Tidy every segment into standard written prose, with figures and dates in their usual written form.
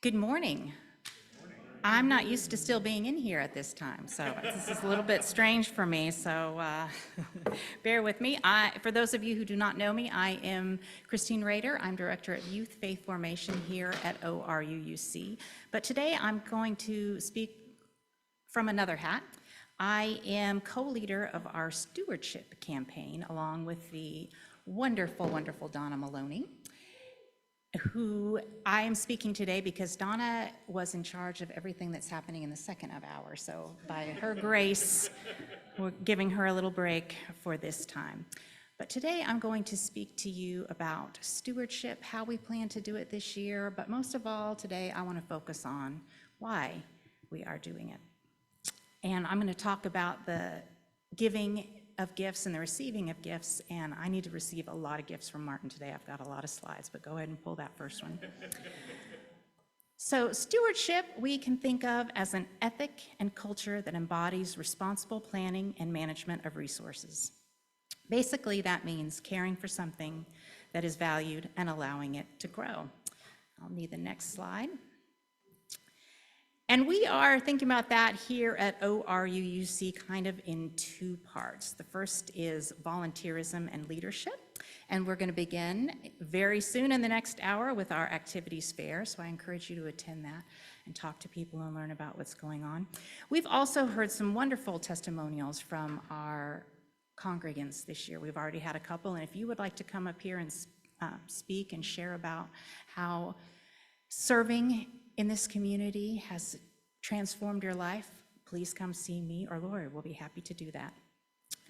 Good morning. I'm not used to still being in here at this time, so this is a little bit strange for me, so bear with me. For those of you who do not know me, I am Christine Rader. I'm Director of Youth Faith Formation here at ORUUC. But today I'm going to speak from another hat. I am co-leader of our Stewardship campaign, along with the wonderful, wonderful Donna Maloney, who I am speaking today because Donna was in charge of everything that's happening in the second hour. So by her grace, we're giving her a little break for this time. But today I'm going to speak to you about stewardship, how we plan to do it this year, but most of all today I want to focus on why we are doing it. And I'm going to talk about the giving of gifts and the receiving of gifts, and I need to receive a lot of gifts from Martin today. I've got a lot of slides, but go ahead and pull that first one. So stewardship we can think of as an ethic and culture that embodies responsible planning and management of resources. Basically, that means caring for something that is valued and allowing it to grow. I'll need the next slide. And we are thinking about that here at ORUUC kind of in two parts. The first is volunteerism and leadership, and we're going to begin very soon in the next hour with our activities fair, so I encourage you to attend that and talk to people and learn about what's going on. We've also heard some wonderful testimonials from our congregants this year. We've already had a couple, and if you would like to come up here and speak and share about how serving in this community has transformed your life, please come see me or Lori. We'll be happy to do that.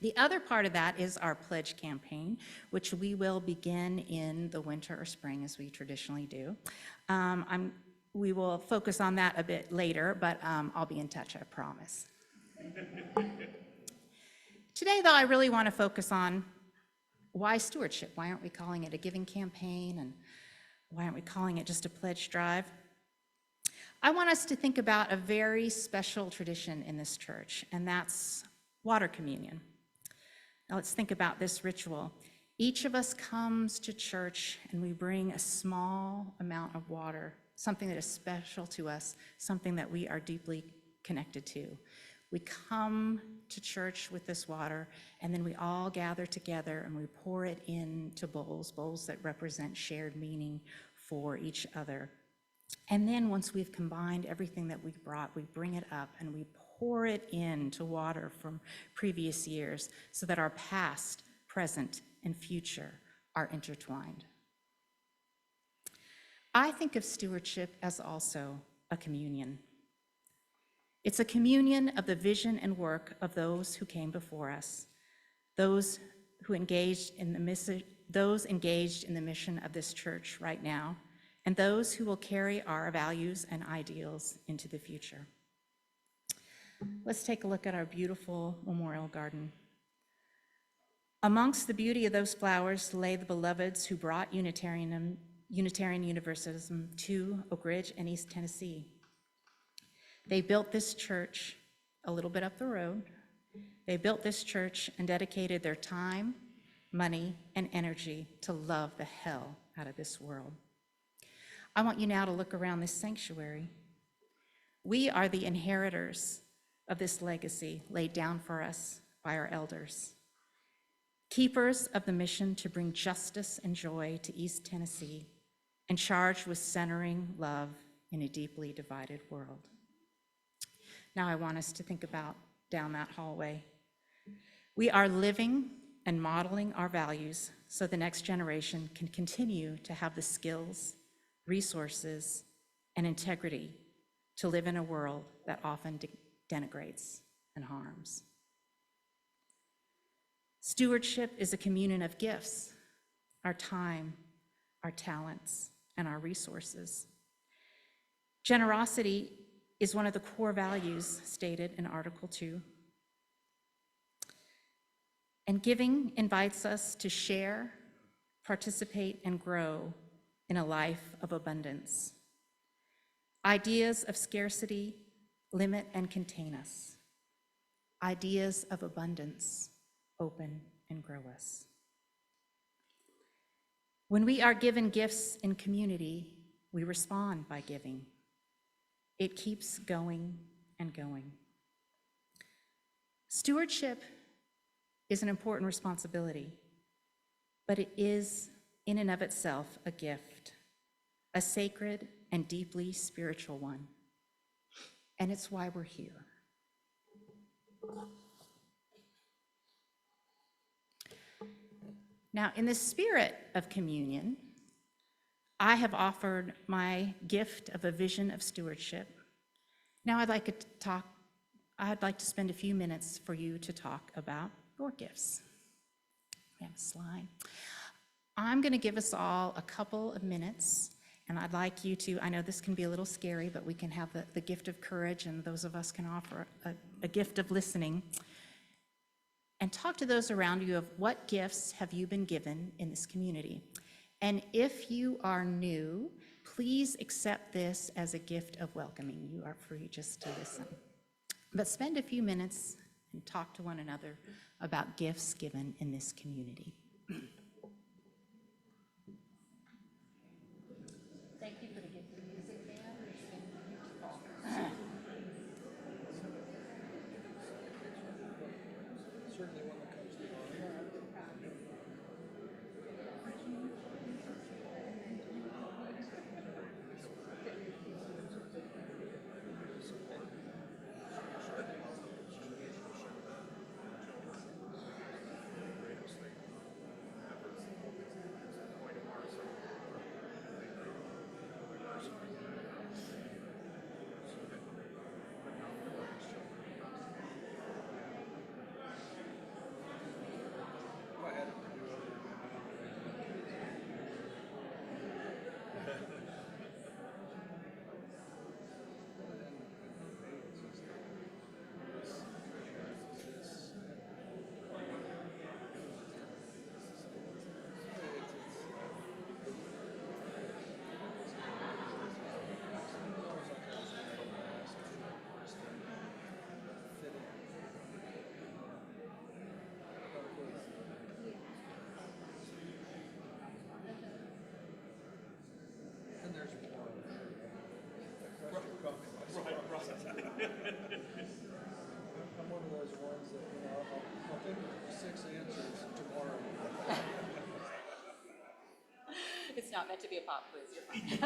The other part of that is our pledge campaign, which we will begin in the winter or spring as we traditionally do. We will focus on that a bit later, but I'll be in touch, I promise. Today, though, I really want to focus on why stewardship? Why aren't we calling it a giving campaign? And why aren't we calling it just a pledge drive? I want us to think about a very special tradition in this church, and that's water communion. Now let's think about this ritual. Each of us comes to church and we bring a small amount of water, something that is special to us, something that we are deeply connected to. We come to church with this water, and then we all gather together and we pour it into bowls that represent shared meaning for each other. And then once we've combined everything that we brought, we bring it up and we pour it into water from previous years so that our past, present, and future are intertwined. I think of stewardship as also a communion. It's a communion of the vision and work of those who came before us, those engaged in the mission of this church right now, and those who will carry our values and ideals into the future. Let's take a look at our beautiful memorial garden. Amongst the beauty of those flowers lay the beloveds who brought Unitarian Universalism to Oak Ridge and East Tennessee. They built this church a little bit up the road. They built this church and dedicated their time, money, and energy to love the hell out of this world. I want you now to look around this sanctuary. We are the inheritors of this legacy laid down for us by our elders, keepers of the mission to bring justice and joy to East Tennessee, and charged with centering love in a deeply divided world. Now I want us to think about down that hallway. We are living and modeling our values so the next generation can continue to have the skills, resources, and integrity to live in a world that often denigrates and harms. Stewardship is a communion of gifts, our time, our talents, and our resources. Generosity is one of the core values stated in Article 2. And giving invites us to share, participate, and grow in a life of abundance. Ideas of scarcity limit and contain us. Ideas of abundance open and grow us. When we are given gifts in community, we respond by giving. It keeps going and going. Stewardship is an important responsibility, but it is in and of itself a gift, a sacred and deeply spiritual one. And it's why we're here. Now, in the spirit of communion, I have offered my gift of a vision of stewardship. Now I'd like to spend a few minutes for you to talk about your gifts. We have a slide. I'm going to give us all a couple of minutes, and I'd like you to, I know this can be a little scary, but we can have the gift of courage, and those of us can offer a gift of listening, and talk to those around you of what gifts have you been given in this community. And if you are new, please accept this as a gift of welcoming. You are free just to listen. But spend a few minutes and talk to one another about gifts given in this community. Thank you for the gift of music, Dan. It's been beautiful. Certainly one that comes to mind. And there's more. I'm one of those ones that, I'll think of 6 answers tomorrow. It's not meant to be a pop quiz. You're fine.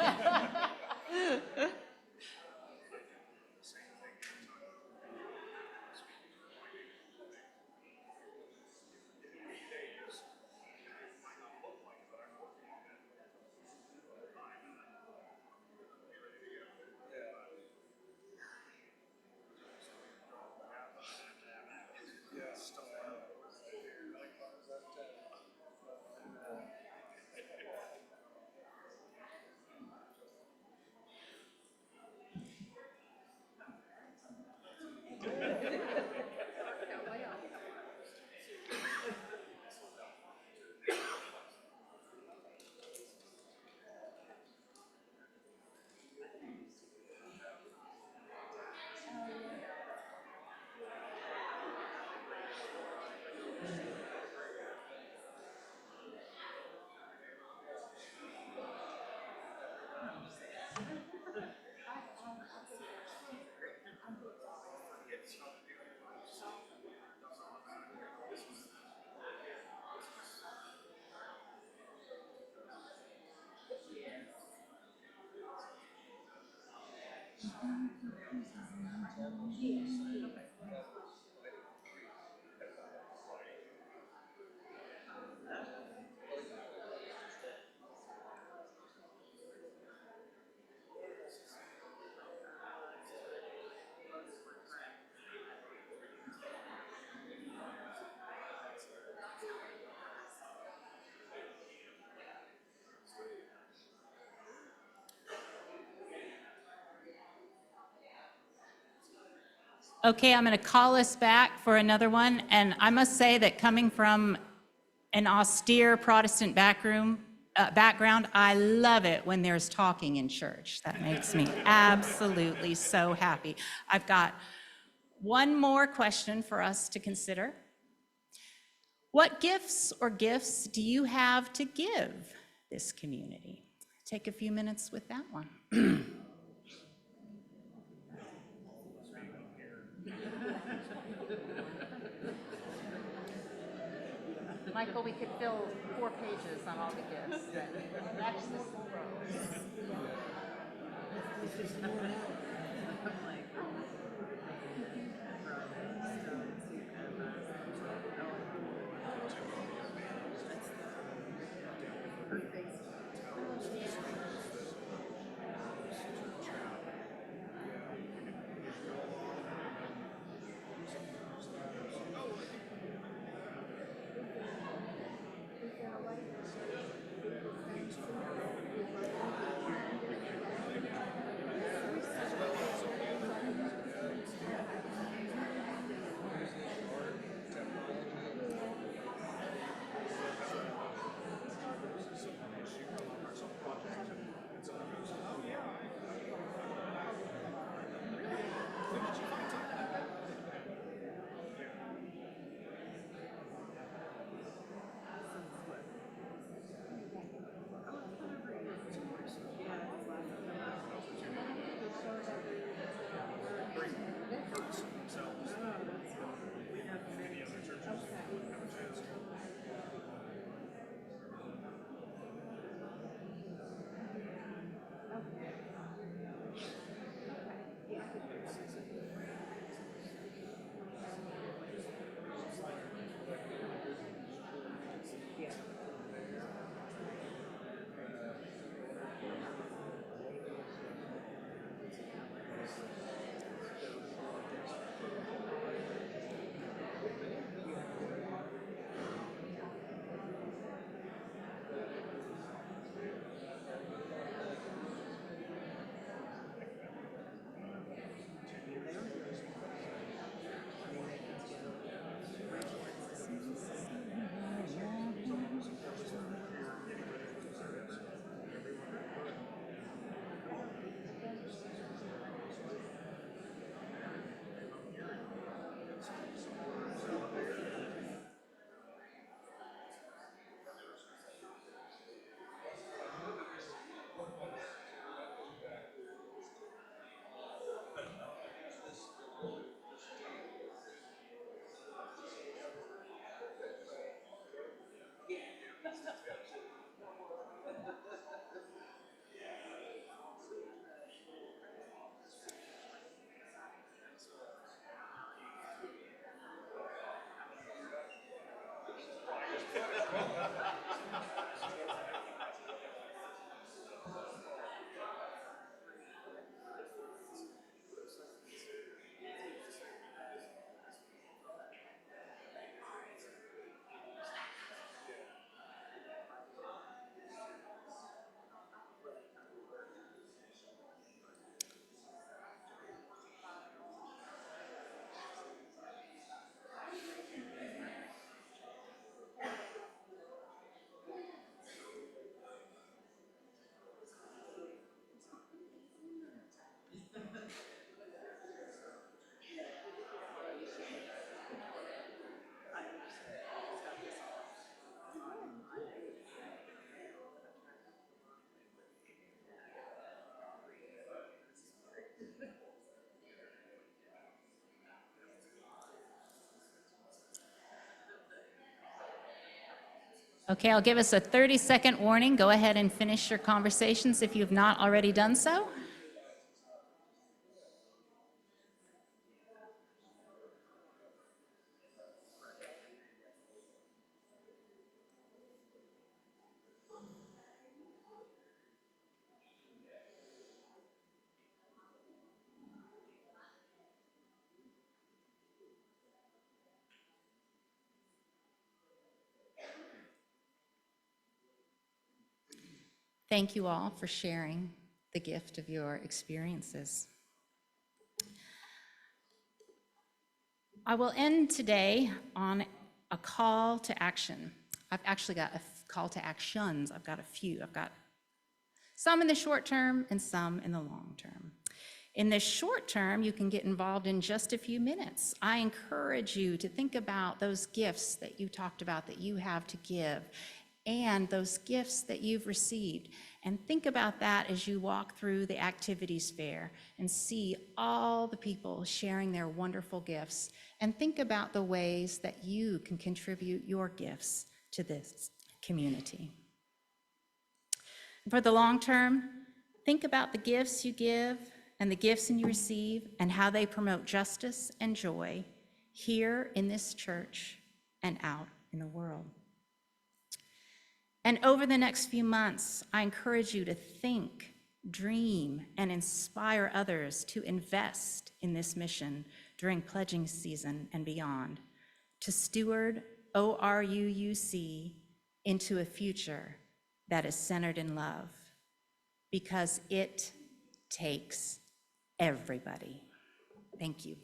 Yes. Okay, I'm going to call us back for another one. And I must say that coming from an austere Protestant background, I love it when there's talking in church. That makes me absolutely so happy. I've got one more question for us to consider. What gifts or gifts do you have to give this community? Take a few minutes with that one. Michael, we could fill 4 pages on all the gifts. Maximus Rose. Okay, I'll give us a 30-second warning. Go ahead and finish your conversations if you've not already done so. Thank you all for sharing the gift of your experiences. I will end today on a call to action. I've actually got a call to actions. I've got a few. I've got some in the short term and some in the long term. In the short term, you can get involved in just a few minutes. I encourage you to think about those gifts that you talked about that you have to give and those gifts that you've received. And think about that as you walk through the activities fair and see all the people sharing their wonderful gifts. And think about the ways that you can contribute your gifts to this community. For the long term, think about the gifts you give and the gifts you receive and how they promote justice and joy here in this church and out in the world. And over the next few months, I encourage you to think, dream, and inspire others to invest in this mission during pledging season and beyond, to steward ORUUC into a future that is centered in love, because it takes everybody. Thank you.